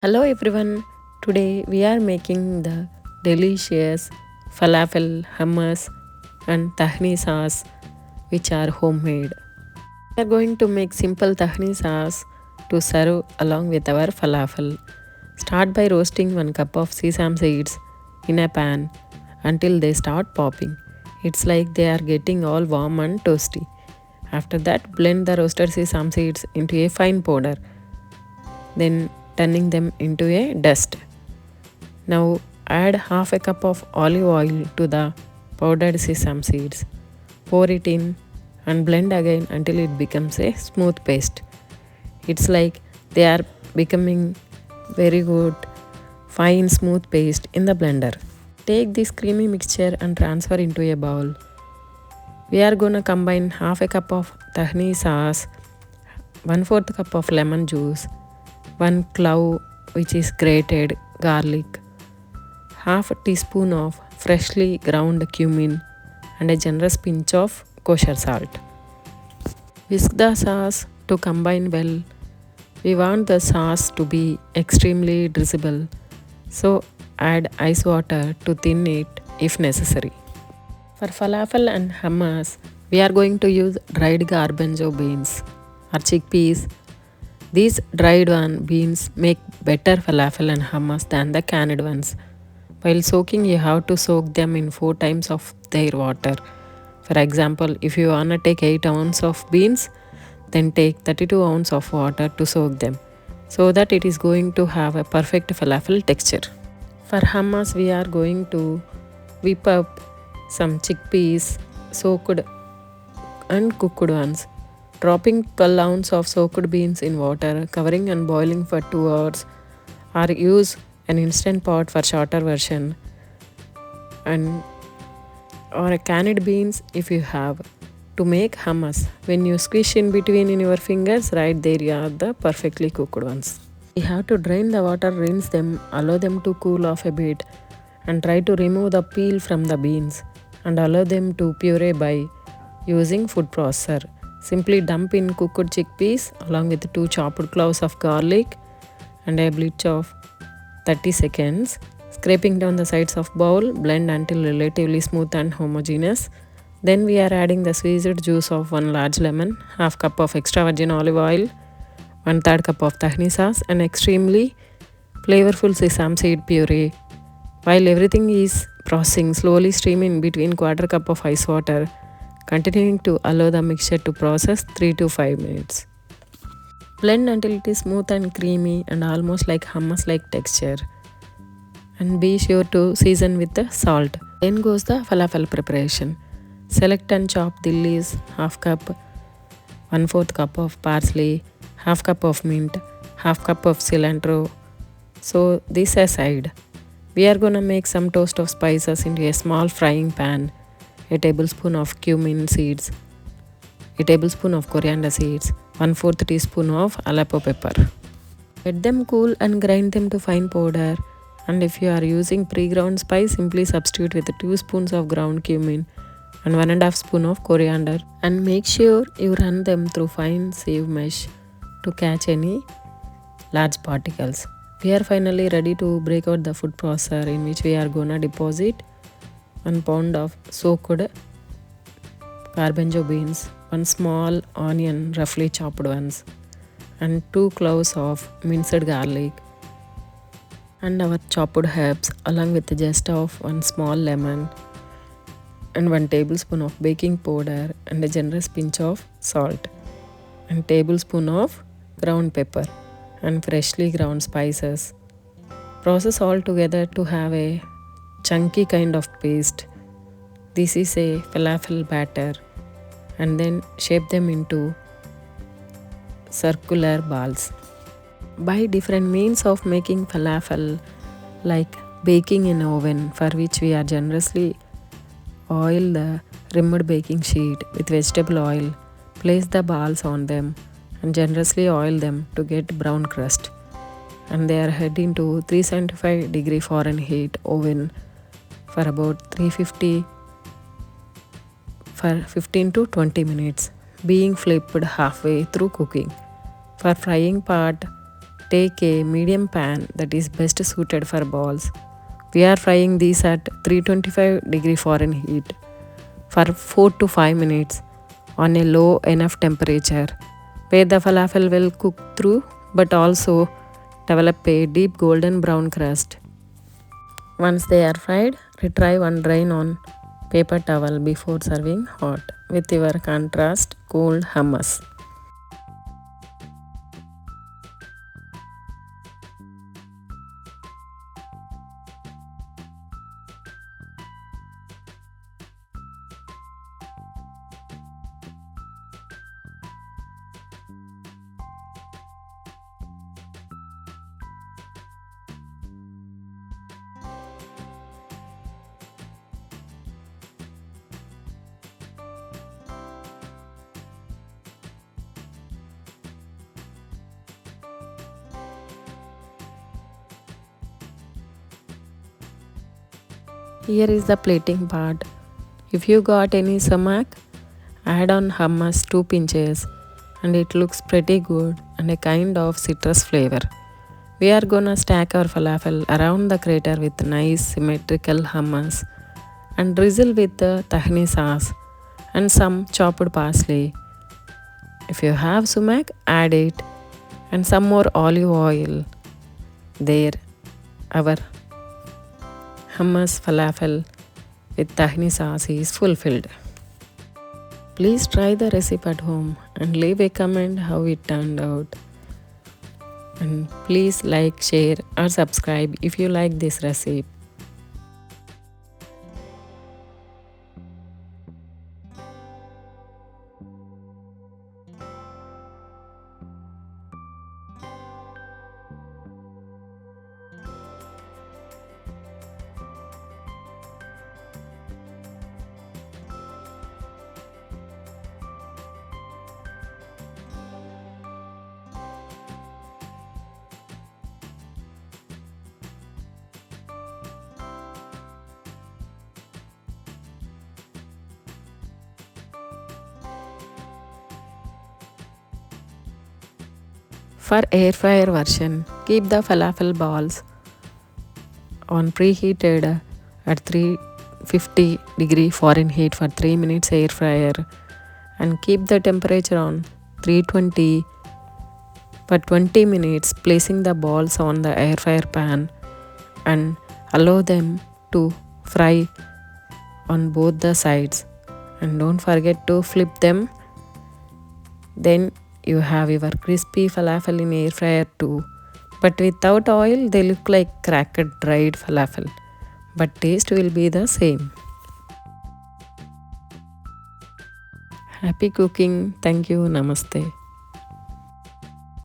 Hello everyone. Today we are making the delicious falafel, hummus and tahini sauce which are homemade. We are going to make simple tahini sauce to serve along with our falafel. Start by roasting 1 cup of sesame seeds in a pan until they start popping. It's like they are getting all warm and toasty. After that, blend the roasted sesame seeds into a fine powder, then turning them into a dust. Now add half a cup of olive oil to the powdered sesame seeds. Pour it in and blend again until it becomes a smooth paste. It's like they are becoming very good fine smooth paste in the blender. Take this creamy mixture and transfer into a bowl. We are gonna combine half a cup of tahini sauce, 1/4 cup of lemon juice, 1 clove which is grated garlic, half a teaspoon of freshly ground cumin and a generous pinch of kosher salt. Whisk the sauce to combine well. We want the sauce to be extremely drizzle, so add ice water to thin it if necessary. For falafel and hummus, we are going to use dried garbanzo beans or chickpeas. These dried beans make better falafel and hummus than the canned ones. While soaking, you have to soak them in 4 times of their water. For example, if you wanna take 8 ounces of beans, then take 32 ounces of water to soak them, so that it is going to have a perfect falafel texture. For hummus, we are going to whip up some chickpeas, soaked and cooked ones. Dropping 12 ounces of soaked beans in water, covering and boiling for 2 hours, or use an instant pot for shorter version, and or a canned beans if you have. To make hummus, when you squish in between in your fingers, right there you are the perfectly cooked ones. We have to drain the water, rinse them, allow them to cool off a bit, and try to remove the peel from the beans and allow them to puree by using food processor. Simply dump in cooked chickpeas along with 2 chopped cloves of garlic and a bleach of 30 seconds. Scraping down the sides of bowl, blend until relatively smooth and homogeneous. Then we are adding the squeezed juice of 1 large lemon, half cup of extra virgin olive oil, 1/3 cup of tahini sauce and extremely flavorful sesame seed puree. While everything is processing, slowly stream in between 1/4 cup of ice water, continuing to allow the mixture to process 3 to 5 minutes. Blend until it is smooth and creamy and almost like hummus like texture. And be sure to season with the salt. Then goes the falafel preparation. Select and chop the leaves, half cup, 1/4 cup of parsley, half cup of mint, half cup of cilantro. So this aside, we are gonna make some toast of spices into a small frying pan. A tablespoon of cumin seeds, a tablespoon of coriander seeds, 1/4 teaspoon of Aleppo pepper. Let them cool and grind them to fine powder. And if you are using pre-ground spice, simply substitute with 2 spoons of ground cumin and 1/2 spoon of coriander, and make sure you run them through fine sieve mesh to catch any large particles. We are finally ready to break out the food processor, in which we are gonna deposit 1 pound of soaked garbanzo beans, 1 small onion roughly chopped ones, and 2 cloves of minced garlic, and our chopped herbs, along with the zest of 1 small lemon and 1 tablespoon of baking powder and a generous pinch of salt and tablespoon of ground pepper and freshly ground spices. Process all together to have a chunky kind of paste. This is a falafel batter, and then shape them into circular balls. By different means of making falafel, like baking in oven, for which we are generously oil the rimmed baking sheet with vegetable oil, place the balls on them and generously oil them to get brown crust, and they are heading to 375 Fahrenheit oven for about 350 for 15 to 20 minutes, being flipped halfway through cooking. For frying part, take a medium pan that is best suited for balls. We are frying these at 325 Fahrenheit for 4 to 5 minutes on a low enough temperature where the falafel will cook through but also develop a deep golden brown crust. Once they are fried, retrieve and drain on paper towel before serving hot with your contrast cold hummus. Here is the plating part. If you got any sumac, add on hummus 2 pinches and it looks pretty good and a kind of citrus flavor. We are gonna stack our falafel around the crater with nice symmetrical hummus and drizzle with the tahini sauce and some chopped parsley. If you have sumac, add it and some more olive oil. There, our hummus falafel with tahini sauce is fulfilled. Please try the recipe at home and leave a comment how it turned out. And please like, share or subscribe if you like this recipe. For air fryer version, keep the falafel balls on preheated at 350 Fahrenheit for 3 minutes air fryer and keep the temperature on 320 for 20 minutes, placing the balls on the air fryer pan and allow them to fry on both the sides and don't forget to flip them. Then you have your crispy falafel in air fryer too, but without oil they look like cracked dried falafel, but taste will be the same. Happy cooking. Thank you. Namaste.